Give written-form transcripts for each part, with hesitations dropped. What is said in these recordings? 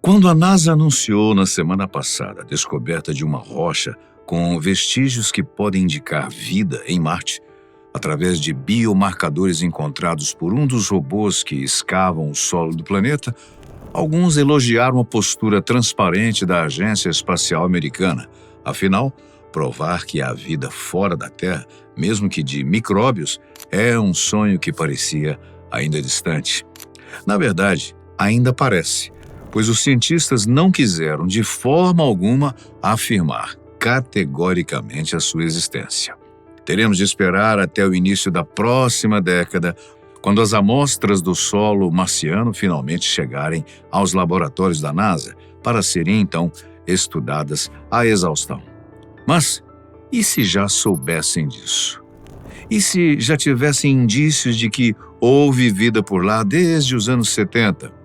Quando a NASA anunciou na semana passada a descoberta de uma rocha com vestígios que podem indicar vida em Marte, através de biomarcadores encontrados por um dos robôs que escavam o solo do planeta, alguns elogiaram a postura transparente da Agência Espacial Americana. Afinal, provar que há vida fora da Terra, mesmo que de micróbios, é um sonho que parecia ainda distante. Na verdade, ainda parece, pois os cientistas não quiseram de forma alguma afirmar categoricamente a sua existência. Teremos de esperar até o início da próxima década, quando as amostras do solo marciano finalmente chegarem aos laboratórios da NASA, para serem então estudadas à exaustão. Mas e se já soubessem disso? E se já tivessem indícios de que houve vida por lá desde os anos 70?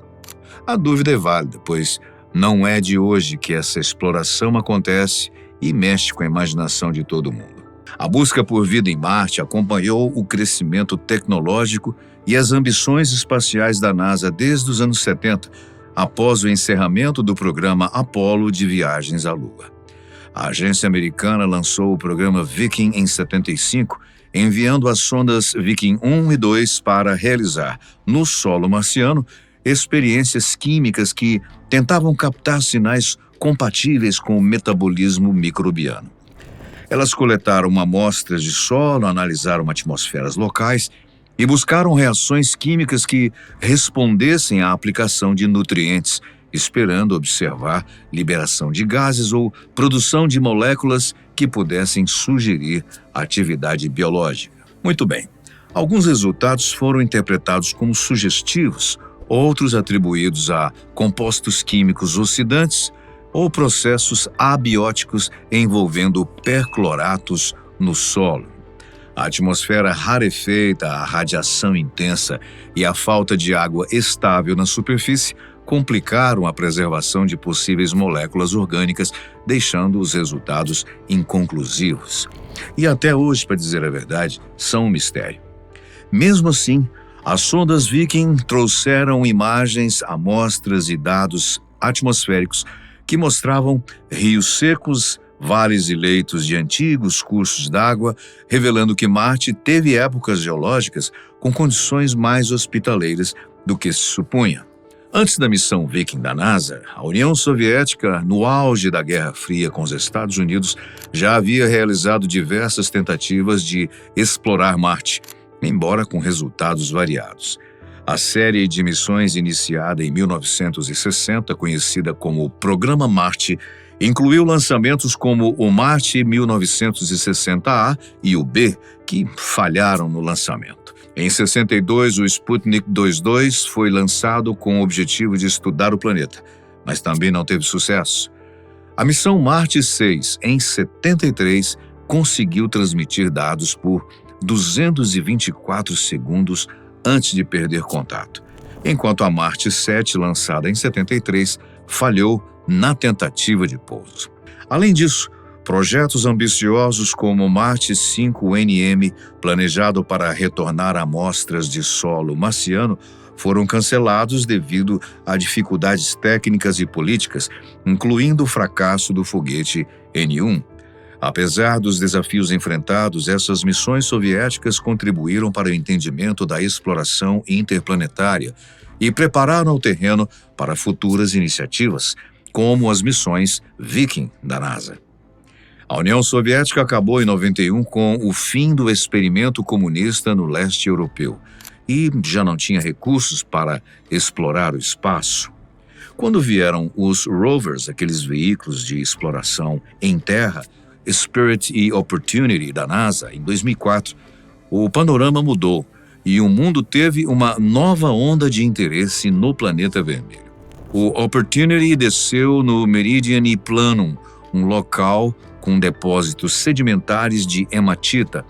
A dúvida é válida, pois não é de hoje que essa exploração acontece e mexe com a imaginação de todo mundo. A busca por vida em Marte acompanhou o crescimento tecnológico e as ambições espaciais da NASA desde os anos 70, após o encerramento do programa Apollo de viagens à Lua. A agência americana lançou o programa Viking em 75, enviando as sondas Viking 1 e 2 para realizar, no solo marciano, experiências químicas que tentavam captar sinais compatíveis com o metabolismo microbiano. Elas coletaram amostras de solo, analisaram atmosferas locais e buscaram reações químicas que respondessem à aplicação de nutrientes, esperando observar liberação de gases ou produção de moléculas que pudessem sugerir atividade biológica. Muito bem, alguns resultados foram interpretados como sugestivos, outros atribuídos a compostos químicos oxidantes ou processos abióticos envolvendo percloratos no solo. A atmosfera rarefeita, a radiação intensa e a falta de água estável na superfície complicaram a preservação de possíveis moléculas orgânicas, deixando os resultados inconclusivos. E até hoje, para dizer a verdade, são um mistério. Mesmo assim, as sondas Viking trouxeram imagens, amostras e dados atmosféricos que mostravam rios secos, vales e leitos de antigos cursos d'água, revelando que Marte teve épocas geológicas com condições mais hospitaleiras do que se supunha. Antes da missão Viking da NASA, a União Soviética, no auge da Guerra Fria com os Estados Unidos, já havia realizado diversas tentativas de explorar Marte, embora com resultados variados. A série de missões iniciada em 1960, conhecida como Programa Marte, incluiu lançamentos como o Marte 1960A e o B, que falharam no lançamento. Em 62, o Sputnik 22 foi lançado com o objetivo de estudar o planeta, mas também não teve sucesso. A missão Marte 6, em 73, conseguiu transmitir dados por 224 segundos antes de perder contato, enquanto a Marte 7, lançada em 73, falhou na tentativa de pouso. Além disso, projetos ambiciosos como Marte 5NM, planejado para retornar amostras de solo marciano, foram cancelados devido a dificuldades técnicas e políticas, incluindo o fracasso do foguete N-1. Apesar dos desafios enfrentados, essas missões soviéticas contribuíram para o entendimento da exploração interplanetária e prepararam o terreno para futuras iniciativas, como as missões Viking da NASA. A União Soviética acabou em 91 com o fim do experimento comunista no leste europeu e já não tinha recursos para explorar o espaço. Quando vieram os rovers, aqueles veículos de exploração em terra, Spirit e Opportunity da NASA, em 2004, o panorama mudou e o mundo teve uma nova onda de interesse no planeta vermelho. O Opportunity desceu no Meridian Planum, um local com depósitos sedimentares de hematita,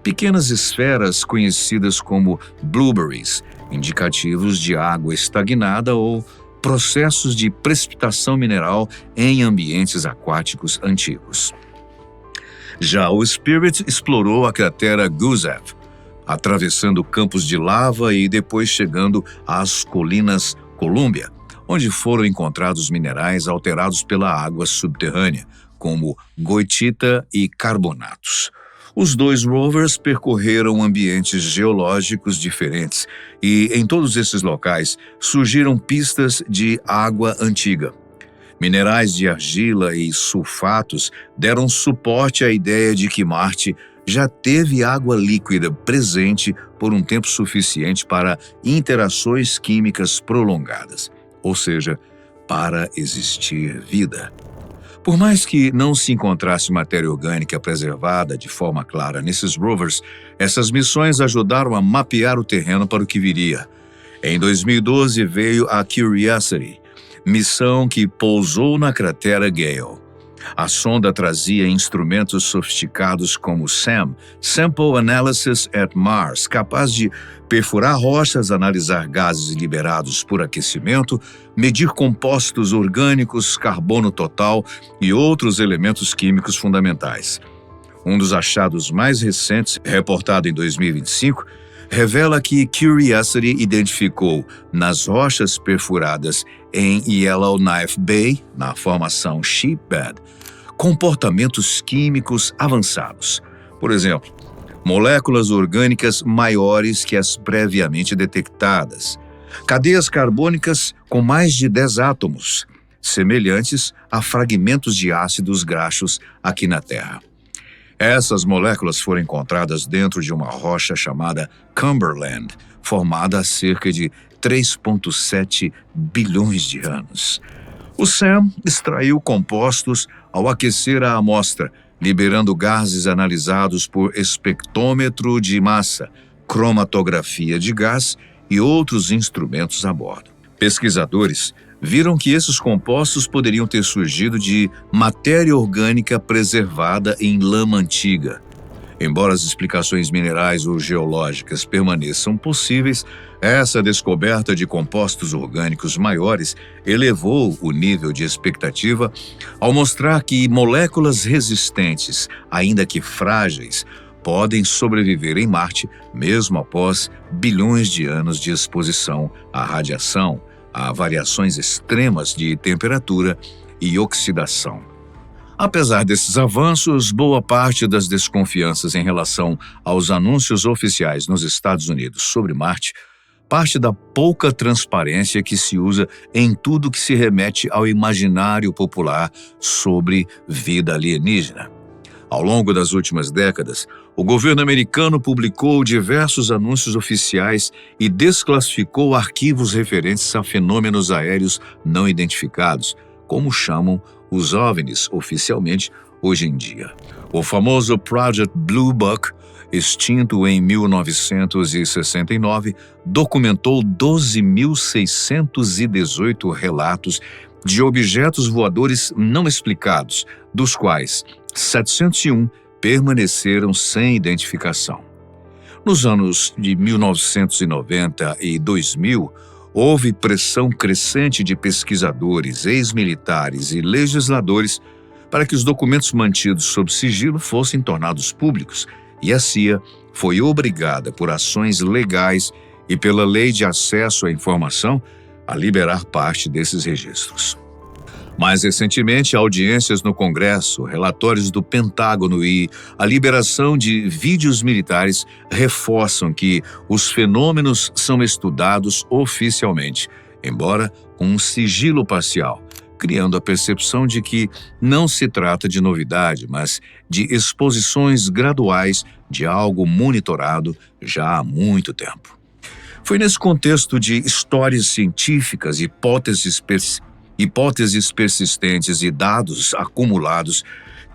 pequenas esferas conhecidas como blueberries, indicativos de água estagnada ou processos de precipitação mineral em ambientes aquáticos antigos. Já o Spirit explorou a cratera Gusev, atravessando campos de lava e depois chegando às colinas Columbia, onde foram encontrados minerais alterados pela água subterrânea, como goethita e carbonatos. Os 2 rovers percorreram ambientes geológicos diferentes e, em todos esses locais, surgiram pistas de água antiga. Minerais de argila e sulfatos deram suporte à ideia de que Marte já teve água líquida presente por um tempo suficiente para interações químicas prolongadas, ou seja, para existir vida. Por mais que não se encontrasse matéria orgânica preservada de forma clara nesses rovers, essas missões ajudaram a mapear o terreno para o que viria. Em 2012 veio a Curiosity, missão que pousou na cratera Gale. A sonda trazia instrumentos sofisticados como SAM, Sample Analysis at Mars, capaz de perfurar rochas, analisar gases liberados por aquecimento, medir compostos orgânicos, carbono total e outros elementos químicos fundamentais. Um dos achados mais recentes, reportado em 2025, revela que Curiosity identificou nas rochas perfuradas em Yellowknife Bay, na formação Sheepbed, comportamentos químicos avançados. Por exemplo, moléculas orgânicas maiores que as previamente detectadas, cadeias carbônicas com mais de 10 átomos, semelhantes a fragmentos de ácidos graxos aqui na Terra. Essas moléculas foram encontradas dentro de uma rocha chamada Cumberland, formada há cerca de 3,7 bilhões de anos. O SAM extraiu compostos ao aquecer a amostra, liberando gases analisados por espectrômetro de massa, cromatografia de gás e outros instrumentos a bordo. Pesquisadores viram que esses compostos poderiam ter surgido de matéria orgânica preservada em lama antiga. Embora as explicações minerais ou geológicas permaneçam possíveis, essa descoberta de compostos orgânicos maiores elevou o nível de expectativa ao mostrar que moléculas resistentes, ainda que frágeis, podem sobreviver em Marte mesmo após bilhões de anos de exposição à radiação, a variações extremas de temperatura e oxidação. Apesar desses avanços, boa parte das desconfianças em relação aos anúncios oficiais nos Estados Unidos sobre Marte parte da pouca transparência que se usa em tudo que se remete ao imaginário popular sobre vida alienígena. Ao longo das últimas décadas, o governo americano publicou diversos anúncios oficiais e desclassificou arquivos referentes a fenômenos aéreos não identificados, como chamam os OVNIs oficialmente hoje em dia. O famoso Project Blue Book, extinto em 1969, documentou 12.618 relatos de objetos voadores não explicados, dos quais 701 permaneceram sem identificação. Nos anos de 1990 e 2000, houve pressão crescente de pesquisadores, ex-militares e legisladores para que os documentos mantidos sob sigilo fossem tornados públicos, e a CIA foi obrigada por ações legais e pela Lei de Acesso à Informação a liberar parte desses registros. Mais recentemente, audiências no Congresso, relatórios do Pentágono e a liberação de vídeos militares reforçam que os fenômenos são estudados oficialmente, embora com um sigilo parcial, criando a percepção de que não se trata de novidade, mas de exposições graduais de algo monitorado já há muito tempo. Foi nesse contexto de histórias científicas, hipóteses persistentes e dados acumulados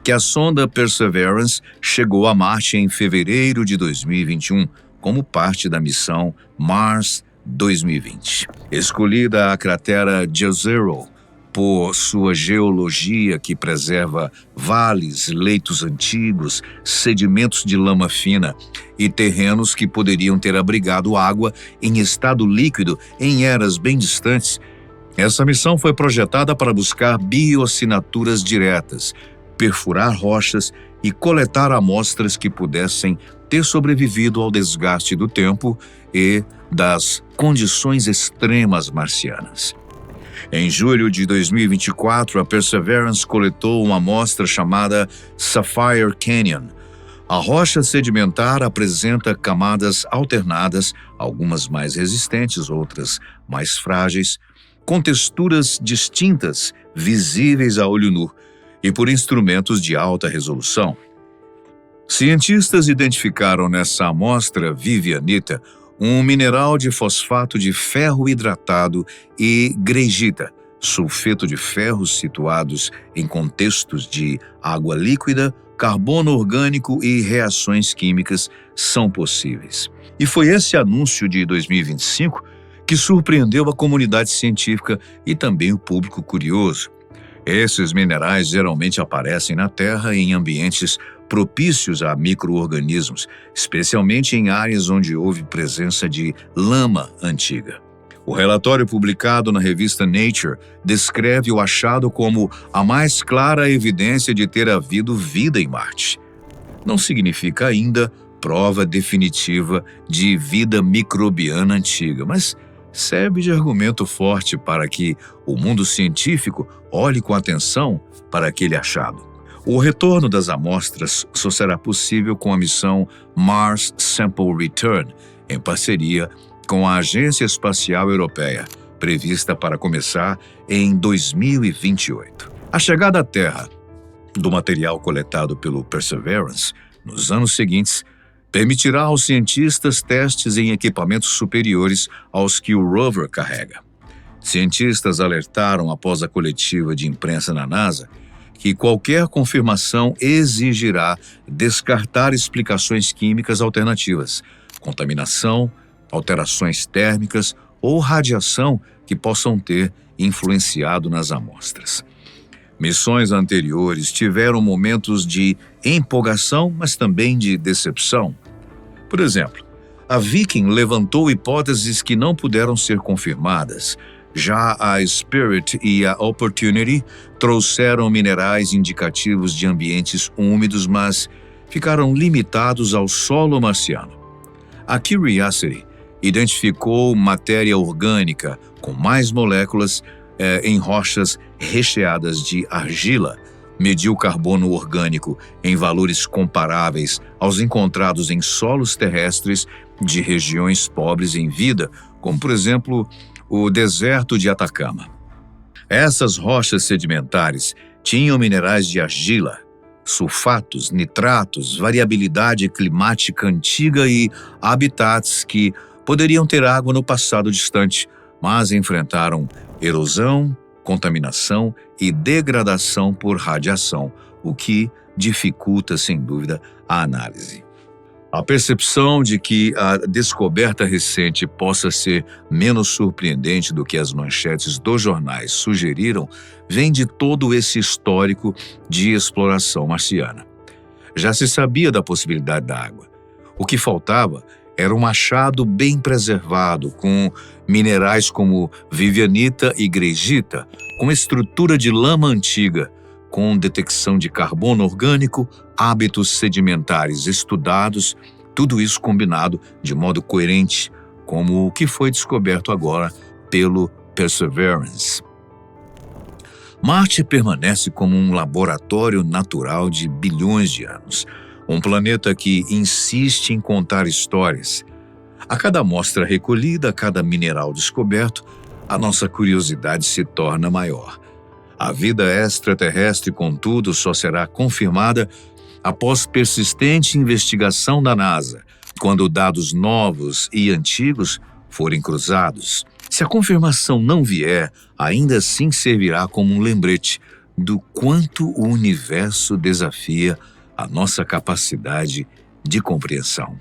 que a sonda Perseverance chegou a Marte em fevereiro de 2021, como parte da missão Mars 2020. Escolhida a cratera Jezero por sua geologia que preserva vales, leitos antigos, sedimentos de lama fina e terrenos que poderiam ter abrigado água em estado líquido em eras bem distantes, essa missão foi projetada para buscar bioassinaturas diretas, perfurar rochas e coletar amostras que pudessem ter sobrevivido ao desgaste do tempo e das condições extremas marcianas. Em julho de 2024, a Perseverance coletou uma amostra chamada Sapphire Canyon. A rocha sedimentar apresenta camadas alternadas, algumas mais resistentes, outras mais frágeis, com texturas distintas, visíveis a olho nu, e por instrumentos de alta resolução. Cientistas identificaram nessa amostra vivianita um mineral de fosfato de ferro hidratado e greigita, sulfeto de ferro situados em contextos de água líquida, carbono orgânico e reações químicas são possíveis. E foi esse anúncio de 2025 que surpreendeu a comunidade científica e também o público curioso. Esses minerais geralmente aparecem na Terra em ambientes propícios a micro-organismos, especialmente em áreas onde houve presença de lama antiga. O relatório publicado na revista Nature descreve o achado como a mais clara evidência de ter havido vida em Marte. Não significa ainda prova definitiva de vida microbiana antiga, mas serve de argumento forte para que o mundo científico olhe com atenção para aquele achado. O retorno das amostras só será possível com a missão Mars Sample Return, em parceria com a Agência Espacial Europeia, prevista para começar em 2028. A chegada à Terra do material coletado pelo Perseverance nos anos seguintes permitirá aos cientistas testes em equipamentos superiores aos que o rover carrega. Cientistas alertaram após a coletiva de imprensa na NASA que qualquer confirmação exigirá descartar explicações químicas alternativas, contaminação, alterações térmicas ou radiação que possam ter influenciado nas amostras. Missões anteriores tiveram momentos de empolgação, mas também de decepção. Por exemplo, a Viking levantou hipóteses que não puderam ser confirmadas. Já a Spirit e a Opportunity trouxeram minerais indicativos de ambientes úmidos, mas ficaram limitados ao solo marciano. A Curiosity identificou matéria orgânica com mais moléculas em rochas recheadas de argila, mediu carbono orgânico em valores comparáveis aos encontrados em solos terrestres de regiões pobres em vida, como, por exemplo, o deserto de Atacama. Essas rochas sedimentares tinham minerais de argila, sulfatos, nitratos, variabilidade climática antiga e habitats que poderiam ter água no passado distante, mas enfrentaram erosão, contaminação e degradação por radiação, o que dificulta, sem dúvida, a análise. A percepção de que a descoberta recente possa ser menos surpreendente do que as manchetes dos jornais sugeriram vem de todo esse histórico de exploração marciana. Já se sabia da possibilidade da água. O que faltava era um achado bem preservado, com minerais como vivianita e greigita, com estrutura de lama antiga, com detecção de carbono orgânico, hábitos sedimentares estudados, tudo isso combinado de modo coerente, como o que foi descoberto agora pelo Perseverance. Marte permanece como um laboratório natural de bilhões de anos, um planeta que insiste em contar histórias. A cada amostra recolhida, a cada mineral descoberto, a nossa curiosidade se torna maior. A vida extraterrestre, contudo, só será confirmada após persistente investigação da NASA, quando dados novos e antigos forem cruzados. Se a confirmação não vier, ainda assim servirá como um lembrete do quanto o universo desafia a nossa capacidade de compreensão.